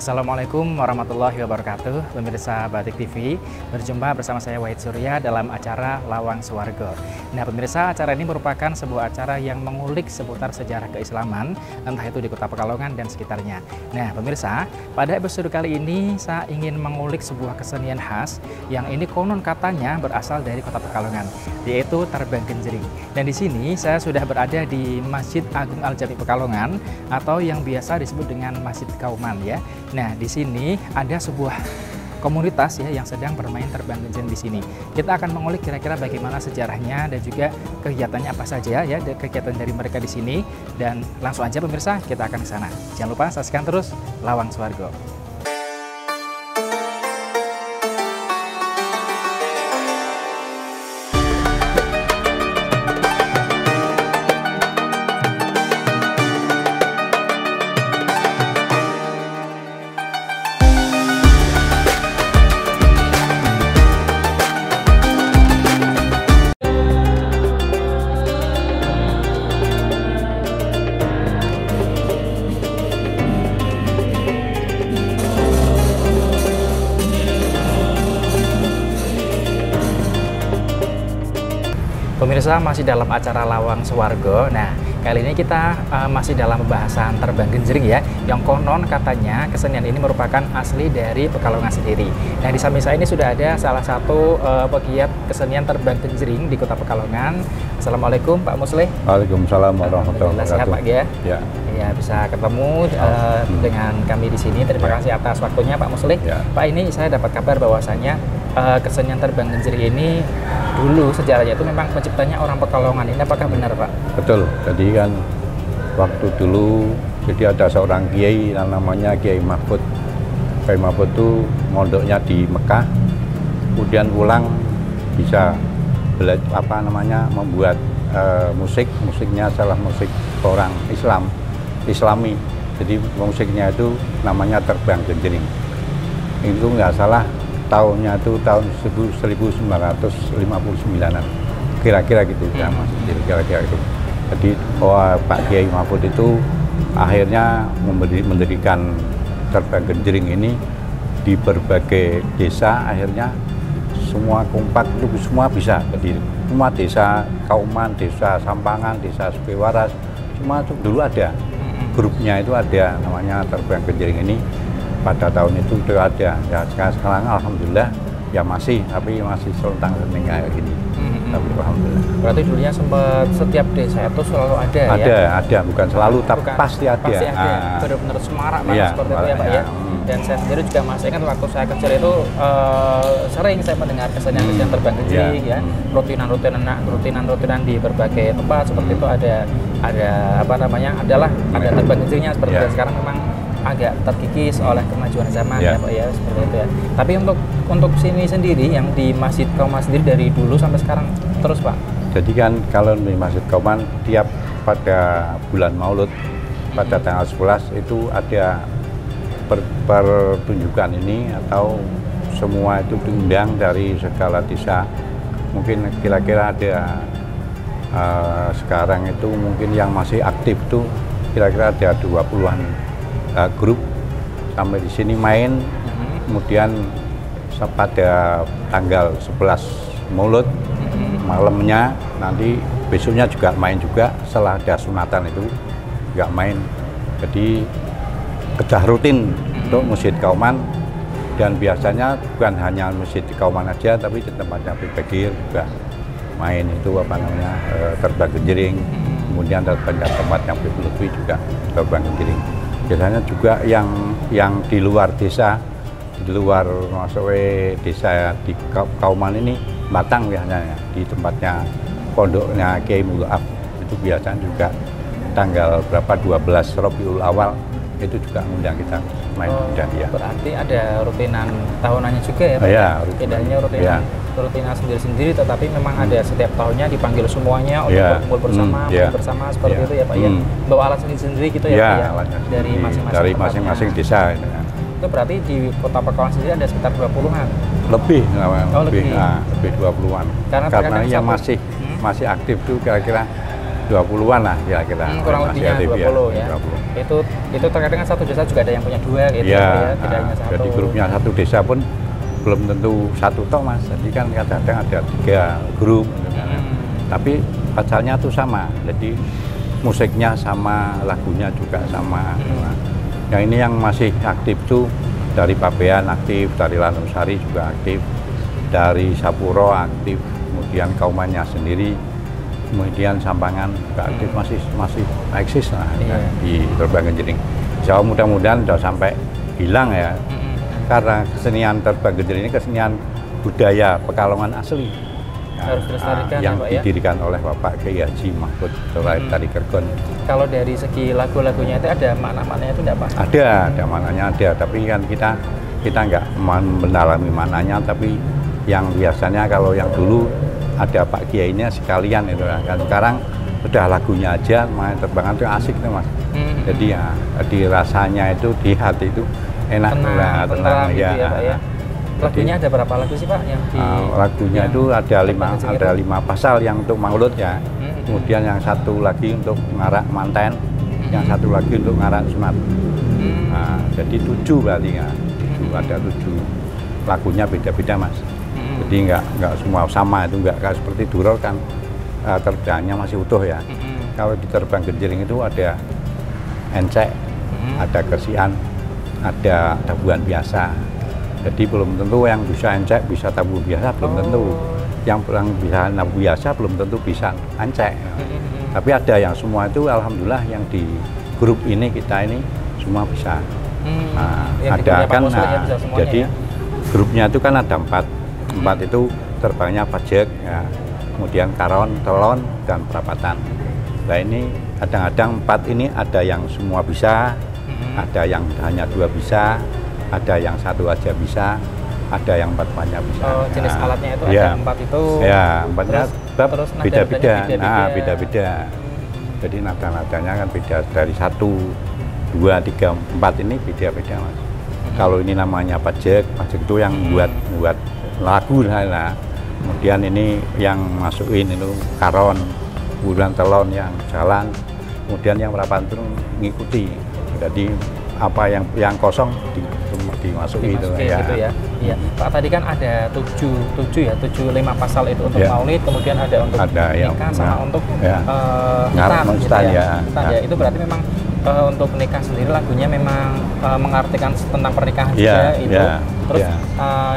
Assalamualaikum warahmatullahi wabarakatuh. Pemirsa Batik TV, berjumpa bersama saya Wahid Surya dalam acara Lawang Swarga. Nah pemirsa, acara ini merupakan sebuah acara yang mengulik seputar sejarah keislaman, entah itu di Kota Pekalongan dan sekitarnya. Nah pemirsa, pada episode kali ini saya ingin mengulik sebuah kesenian khas yang ini konon katanya berasal dari Kota Pekalongan, yaitu Terbang Genjring. Dan di sini saya sudah berada di Masjid Agung Al-Jami Pekalongan, atau yang biasa disebut dengan Masjid Kauman ya. Nah, di sini ada sebuah komunitas ya yang sedang bermain terbang genjring di sini. Kita akan mengulik kira-kira bagaimana sejarahnya dan juga kegiatannya apa saja ya, kegiatan dari mereka di sini. Dan langsung aja pemirsa, kita akan ke sana. Jangan lupa saksikan terus Lawang Swarga. Pemirsa, masih dalam acara Lawang Swarga. Nah, kali ini kita masih dalam pembahasan terbang genjring ya, yang konon katanya kesenian ini merupakan asli dari Pekalongan sendiri. Nah, di samping saya ini sudah ada salah satu pegiat kesenian terbang genjring di Kota Pekalongan. Assalamualaikum Pak Musleh. Waalaikumsalam warahmatullahi wabarakatuh. Sehat Pak ya? Ya, bisa ketemu dengan kami di sini. Terima kasih atas waktunya Pak Musleh. Pak, ini saya dapat kabar bahwasanya kesenian terbang genjring ini dulu sejarahnya itu memang penciptanya orang Pekalongan. Ini apakah benar Pak? Betul. Jadi kan waktu dulu jadi ada seorang kiai yang namanya Kiai Mahfud. Kiai Mahfud itu mondoknya di Mekah, kemudian pulang bisa membuat musiknya salah musik orang Islami. Jadi musiknya itu namanya Terbang Genjring. Itu nggak salah tahunnya itu tahun 1959-an, kira-kira gitu ya Mas, kira-kira itu. Jadi Pak Kiai Mahfud itu akhirnya mendirikan Terbang Genjring ini di berbagai desa. Akhirnya semua kompak itu semua bisa berdiri. Semua desa Kauman, desa Sampangan, desa Sukewaras, semua itu dulu ada grupnya, itu ada namanya Terbang Genjring ini. Pada tahun itu sudah ada ya, sekarang alhamdulillah ya masih, tapi masih selentang-lenting kayak gini. Tapi alhamdulillah. Berarti dulunya sempat setiap desa itu selalu ada ya? Ada, bukan selalu, tapi pasti ada. Pasti ada, benar-benar semarak banget seperti itu ya Pak ya. Dan saya sendiri juga masih ingat waktu saya kecil itu sering saya mendengar kesenian terbang genjring ya, rutinan di berbagai tempat seperti itu ada terbang genjringnya seperti itu. Sekarang memang agak terkikis oleh kemajuan zaman ya Pak ya, seperti itu ya. Tapi untuk sini sendiri yang di Masjid Kauman sendiri dari dulu sampai sekarang terus Pak? Jadi kan kalau di Masjid Kauman tiap pada bulan Maulud pada tanggal 11 itu ada pertunjukan ini, atau semua itu diundang dari segala desa. Mungkin kira-kira ada sekarang itu mungkin yang masih aktif tuh kira-kira ada 20-an grup sampai di sini main. Kemudian pada tanggal 11 Maulud malamnya, nanti besoknya juga main juga, setelah ada sunatan itu juga main. Jadi kedah rutin untuk Masjid Kauman, dan biasanya bukan hanya Masjid Kauman aja, tapi di tempatnya Pikir juga main itu Terbang Genjring. Kemudian banyak tempat yang Lutfi juga Terbang Genjring. Biasanya juga yang di luar desa, di luar desa di Kauman ini, Batang biasanya di tempatnya pondoknya Kiai Mu'af, itu biasanya juga tanggal 12 Rabiul Awal itu juga ngundang kita main dan ya. Berarti ada rutinan tahunannya juga ya Pak? Ya, bedanya rutinan sendiri-sendiri, tetapi memang ada setiap tahunnya dipanggil semuanya untuk berkumpul bersama, bersama seperti itu ya Pak ya. Bawa alat sendiri gitu ya Pak ya? Dari masing-masing desa. Itu berarti di Kota Pekalongan sendiri ada sekitar 20-an? Lebih 20-an. Karena yang masih aktif tuh kira-kira 20-an lah kira-kira. Kurang lebihnya 20 ya. 20. Itu terkait dengan satu desa juga ada yang punya 2 gitu ya, tidak hanya satu. Jadi grupnya satu desa pun belum tentu satu toh Mas. Jadi kan kadang-kadang ada 3 grup. Tapi asalnya tuh sama. Jadi musiknya sama, lagunya juga sama. Yang ini yang masih aktif tuh dari Pabean aktif, dari Lanusari juga aktif, dari Sapuro aktif, kemudian Kaumannya sendiri, kemudian Sampangan juga aktif, masih eksis lah di Terbang Genjering. Jauh mudah-mudahan sudah sampai hilang ya, karena kesenian Terbang Genjering ini kesenian budaya Pekalongan asli. Harus dilestarikan yang ya, Pak, didirikan oleh Bapak Kiai Haji Mahfud dari Kergon. Kalau dari segi lagu-lagunya itu ada makna-maknanya itu enggak Pak? Ada maknanya ada, tapi kan kita nggak mendalami maknanya, tapi yang biasanya kalau yang dulu ada Pak Kiainya sekalian itu kan, sekarang udah lagunya aja main terbangan itu asik tuh Mas. Jadi ya di rasanya itu di hati itu enak, tenang ya, Pak, ya. Lagunya ada berapa lagu sih Pak yang di lagunya itu ada 5 pasal yang untuk Maulud ya. Kemudian yang satu lagi untuk ngarak manten, yang satu lagi untuk ngarak sunat. Nah, jadi 7 berarti ya. Ada 7 lagunya beda-beda Mas. Jadi nggak semua sama, itu nggak seperti Duror kan terbangnya masih utuh ya. Kalau di Terbang Genjering itu ada encek, ada kersian, ada tabuhan biasa. Jadi belum tentu yang bisa encek bisa tabu biasa, belum tentu. Yang bisa tabu biasa belum tentu bisa encek. Tapi ada yang semua itu alhamdulillah yang di grup ini kita ini semua bisa. Nah, ada kan, jadi grupnya itu kan ada 4 itu terbangnya pajak, ya. Kemudian karon, telon, dan perapatan. Nah ini kadang-kadang 4 ini ada yang semua bisa, ada yang hanya 2 bisa, ada yang 1 aja bisa, ada yang 4-4-nya bisa. Oh, jenis alatnya itu ya, ada 4 itu. Ya, 4-nya beda-beda. Nah, beda-beda. Jadi nada-nadanya kan beda dari 1, 2, 3, 4 ini beda-beda Mas. Kalau ini namanya pajak itu yang buat lagu lah. Kemudian ini yang masukin itu karon, kemudian telon yang jalan, kemudian yang perapatan itu ngikuti. Jadi apa yang kosong dimasuki itu ya. Gitu ya. Iya. Pak tadi kan ada 5 pasal itu untuk maulid, kemudian ada untuk nikah sama untuk hitan ya. Itu berarti memang untuk nikah sendiri lagunya memang mengartikan tentang pernikahan juga itu. Terus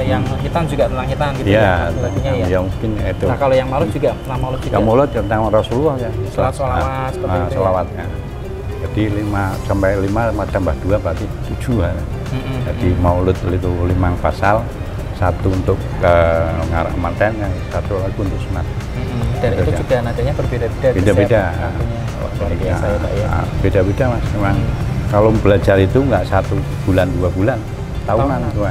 yang hitan juga tentang hitan gitu ya lagunya ya. Ya mungkin itu. Nah, kalau yang maulid juga tentang maulid juga. Yang maulid tentang Rasulullah ya. Sholawat seperti itu. Sholawatnya. Jadi 5 tambah 5 tambah 2 berarti 7 ya. Jadi maulid itu 5 pasal, 1 untuk ngarak manten, yang 1 lagi untuk sunat. Dan itu juga nadanya berbeda-beda. Beda-beda. Luar biasa ya Pak ya. Beda-beda Mas. Memang kalau belajar itu nggak 1 bulan 2 bulan, tahunan itu.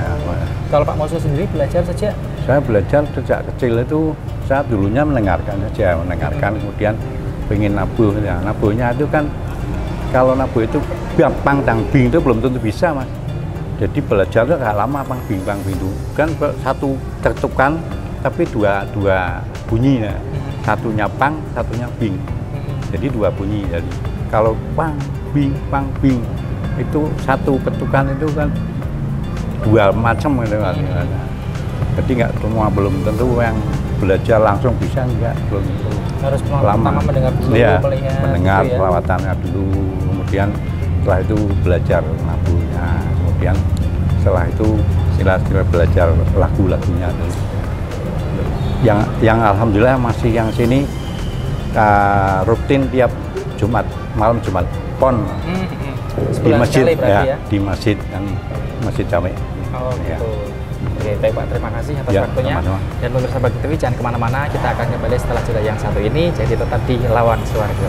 Kalau Pak Moso sendiri belajar saja? Saya belajar sejak kecil itu, saya dulunya mendengarkan saja, kemudian pengen nabuh. Ya, nabuhnya itu kan kalau nabuh itu pang tang bing itu belum tentu bisa Mas. Jadi belajar itu agak lama pang bing itu kan 1 ketukan tapi dua bunyi ya. Satunya pang, satunya bing. Jadi 2 bunyi. Jadi kalau pang bing itu 1 ketukan itu kan 2 macam gitu kan. Jadi nggak semua, belum tentu yang belajar langsung bisa, enggak, belum tentu. Harus lama mendengar dulu, melihat mendengar gitu ya. pelawatannya dulu, kemudian setelah itu belajar nabuhnya, kemudian setelah itu sila-sila belajar lagu-lagunya dulu. Yang alhamdulillah masih yang sini rutin tiap malam Jumat Pon di masjid ya, di masjid kan, Masjid Jami. Oh gitu. Ya. Oke, baik Pak, terima kasih atas waktunya. Dan pemirsa Bagti TV jangan kemana-mana, kita akan kembali setelah jeda yang satu ini, jadi tetap di Lawang Swargo.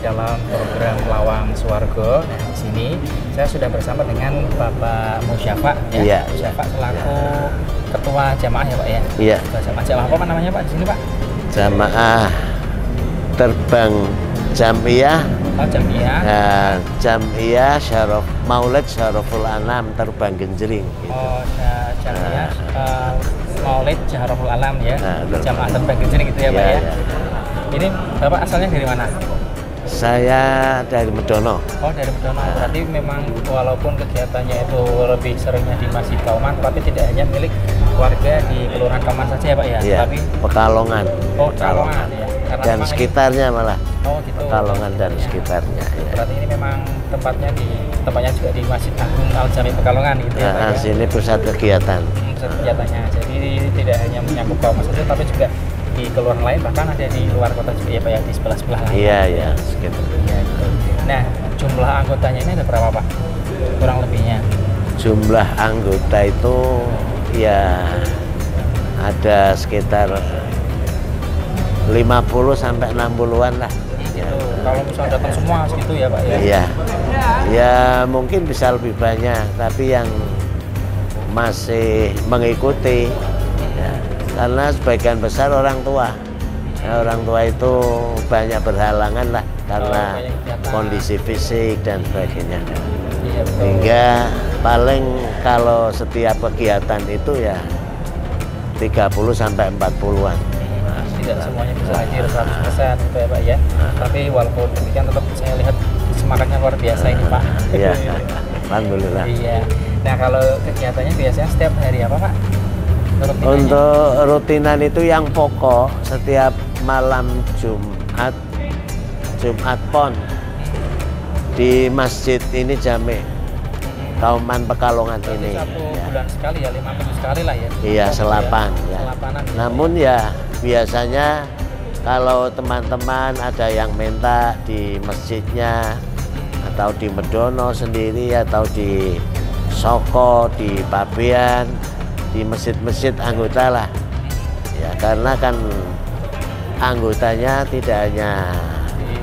dalam program Lawang Swargo. Nah, di sini saya sudah bersama dengan Bapak Musyafa ya. Iya. Musyafa selaku ketua jamaah ya Pak ya. Iya. Ketua jamaah apa namanya Pak di sini Pak? Jamaah terbang Jamiyah. Oh, jamiah. Jamiyah Maulid Syaraful Anam Terbang Genjring. Gitu. Oh, jamiah Maulid Syaraful Anam ya. Nah, Jamaah Terbang Genjring gitu ya Pak ya. Ini Bapak asalnya dari mana? Saya dari Medono. Oh, dari Medono. Berarti memang walaupun kegiatannya itu lebih seringnya di Masjid Kauman, tapi tidak hanya milik warga di Kelurahan Kauman saja ya Pak ya? Iya, Tapi Pekalongan. oh, Pekalongan ya. Karena Dan memang sekitarnya malah. oh, gitu. Pekalongan dan Ya. sekitarnya. Ya. Berarti ini memang tempatnya juga di Masjid Agung Al Jami Pekalongan gitu ya Pak Nah, ya? sini pusat kegiatan. Pusat kegiatannya. Jadi tidak hanya menyangkut Kauman saja, tapi juga di kelurahan lain, bahkan ada di luar kota juga ya Pak ya, di sebelah-sebelah lain. Iya, iya, sekitar. Iya, gitu. Nah, jumlah anggotanya ini ada berapa Pak? Kurang lebihnya? Jumlah anggota itu ya ada sekitar 50 sampai 60-an lah. Ya. Gitu. Kalau misalnya datang semua segitu ya Pak ya? Iya. Ya mungkin bisa lebih banyak, tapi yang masih mengikuti ya, karena sebagian besar orang tua. Ya, orang tua itu banyak berhalangan lah karena banyak kegiatan. kondisi fisik dan sebagainya. Iya betul. Hingga paling kalau setiap kegiatan itu ya 30 sampai 40-an. Tidak semuanya bisa hadir 100% gitu ya Pak ya. Tapi walaupun demikian tetap saya lihat semangatnya luar biasa ini Pak. Iya, alhamdulillah. Iya. Nah kalau kegiatannya biasanya setiap hari apa Pak? Rutinannya? Untuk rutinan itu yang pokok setiap malam Jumat Pon di masjid ini Jami Kauman Pekalongan Berarti ini. satu Ya. bulan sekali ya, 5 minggu sekali lah ya. Iya, selapan ya. Selapanan. Namun ya biasanya kalau teman-teman ada yang minta di masjidnya atau di Medono sendiri atau di Soko, di Pabean, di masjid-masjid anggota lah. Ya, karena kan anggotanya tidak hanya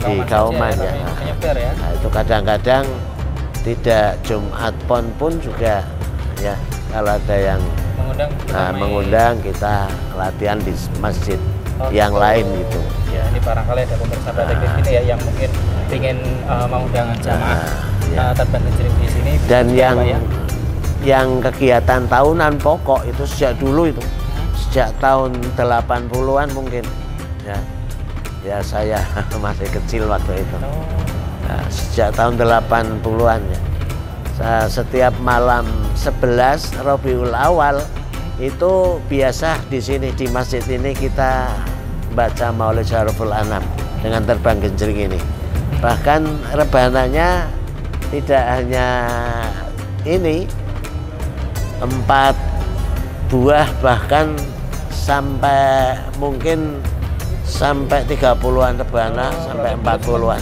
di Kauman saja, ya. tapi penyebar ya. Nah, itu kadang-kadang tidak Jumat Pon pun juga ya kalau ada yang mengundang kita latihan di masjid yang lain gitu. Ya, ini barangkali ada pemirsa Batik TV ini ya yang mungkin ingin mengundang jamaah terbang genjring di sini. Dan bisa, Pak, ya? yang kegiatan tahunan pokok itu sejak dulu itu, sejak tahun 80-an mungkin ya. Ya saya masih kecil waktu itu. Nah, sejak tahun 80-an ya. Setiap malam 11 Rabiul Awal itu biasa di sini di masjid ini kita baca Maulid Syaraful Anam dengan terbang genjring ini. Bahkan rebananya tidak hanya ini 4 buah, bahkan sampai mungkin sampai 30-an rebana sampai 40-an.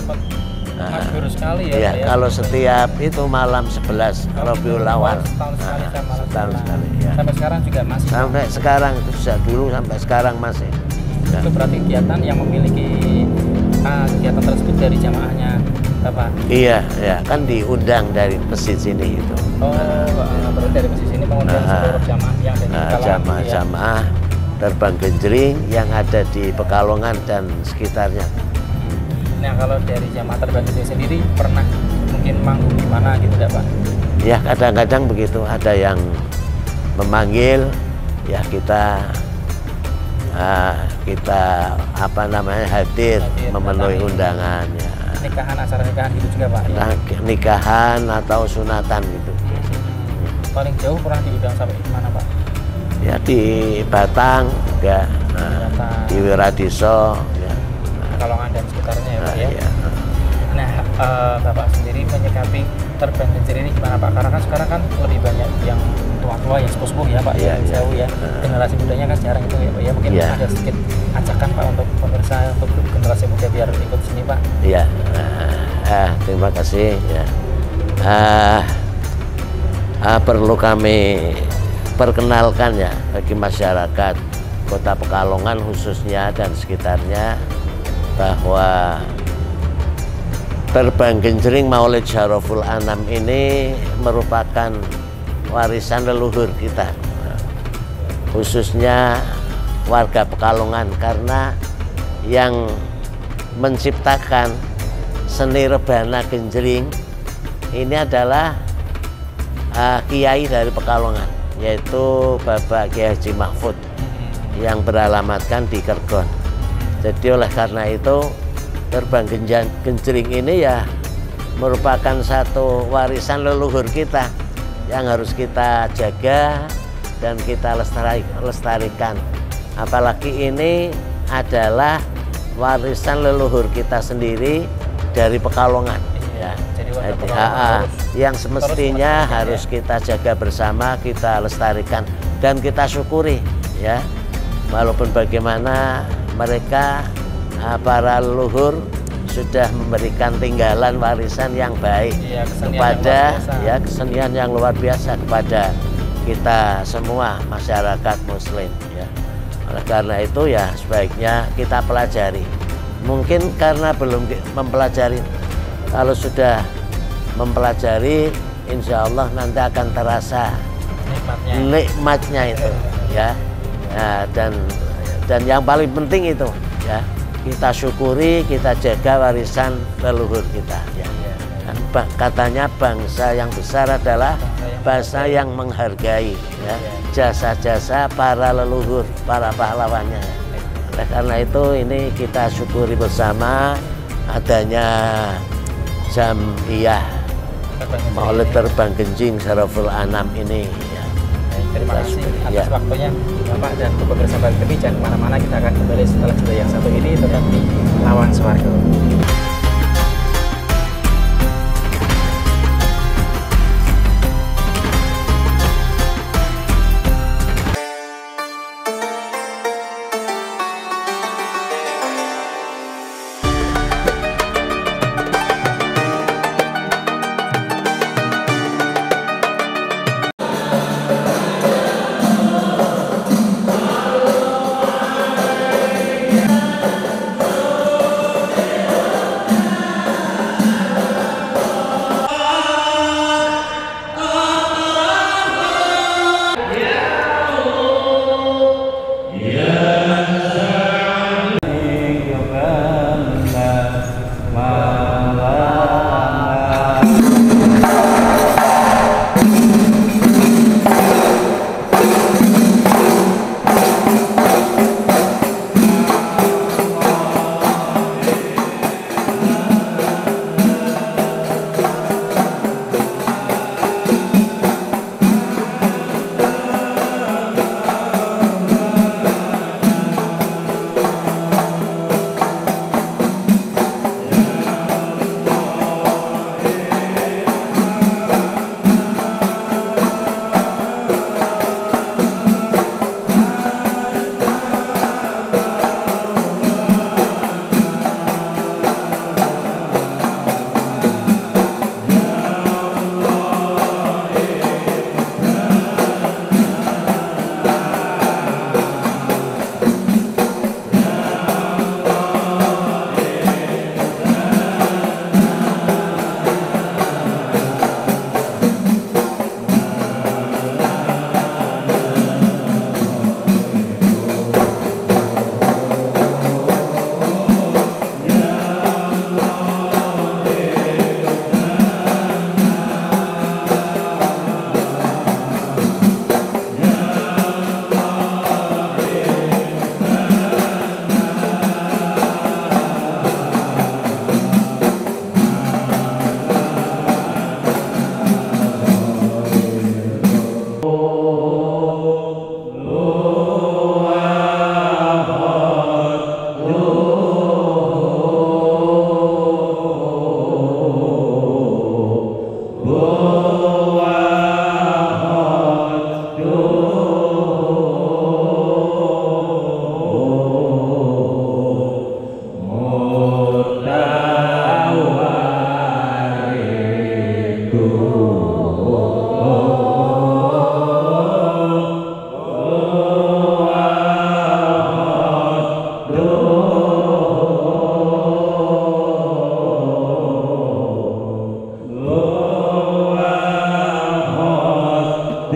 Masyhur sekali ya. Iya, kalau setiap itu malam 11 Rabiul Awal. Setahun sekali. Ya. Sampai sekarang juga masih. Sampai sekarang itu sejak dulu sampai sekarang masih. Ya. Itu berarti kegiatan yang memiliki kegiatan tersebut dari jamaahnya Bapak. Iya, ya kan diundang dari masjid sini itu. Oh, berarti dari masjid sini mengundang seluruh jamaah yang ada di Pekalongan. Jamaah terbang genjring yang ada di Pekalongan dan sekitarnya. Nah, kalau dari jamaah terbang genjring sendiri pernah mungkin manggung di mana gitu enggak, Pak? Ya, kadang-kadang begitu, ada yang memanggil ya kita apa namanya hadir memenuhi undangan ya. Nikahan, acara nikahan gitu juga, Pak? Ya? Nikahan atau sunatan gitu. Paling jauh pernah diundang sampai di mana, Pak? Ya di Batang juga, di Wiradiso ya. Pekalongan dan sekitarnya ya Pak ya. Iya. Nah, Bapak sendiri menyikapi terbang genjring ini gimana Pak? Karena kan sekarang kan lebih banyak yang tua-tua, yang sepuh-sepuh ya Pak, Iya, yang jauh ya. Generasi mudanya kan jarang itu ya Pak ya. Mungkin ada sedikit ajakan Pak untuk pemirsa, untuk generasi muda biar ikut sini Pak. Iya. Terima kasih ya. Perlu kami perkenalkan ya bagi masyarakat Kota Pekalongan khususnya dan sekitarnya bahwa Terbang Genjring Maulid Syaraful Anam ini merupakan warisan leluhur kita, khususnya warga Pekalongan, karena yang menciptakan seni rebana genjring ini adalah kiai dari Pekalongan, yaitu Bapak Kiai Haji Mahfud yang beralamatkan di Kergon. Jadi oleh karena itu terbang genjring ini ya merupakan satu warisan leluhur kita yang harus kita jaga dan kita lestarikan. Apalagi ini adalah warisan leluhur kita sendiri dari Pekalongan. Ya. Jadi, yang semestinya harus kita jaga bersama, kita lestarikan dan kita syukuri, ya. Walaupun bagaimana mereka para leluhur sudah memberikan tinggalan warisan yang baik kepada kesenian yang luar biasa kepada kita semua masyarakat Muslim, ya. Oleh karena itu ya sebaiknya kita pelajari. Mungkin karena belum mempelajari, kalau sudah mempelajari, insya Allah nanti akan terasa nikmatnya itu, ya. Nah, dan yang paling penting itu, ya, kita syukuri, kita jaga warisan leluhur kita, ya. Dan katanya bangsa yang besar adalah bangsa yang menghargai, ya, jasa-jasa para leluhur, para pahlawannya. Oleh karena itu ini kita syukuri bersama adanya Jam'iyah Maulid Terbang Genjring Syaraful Anam ini, ya. Terima kasih atas waktunya Bapak dan pemirsa Batik TV. Jangan kemana-mana, kita akan kembali setelah jeda yang satu ini tetap di Lawang Swargo.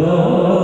Allah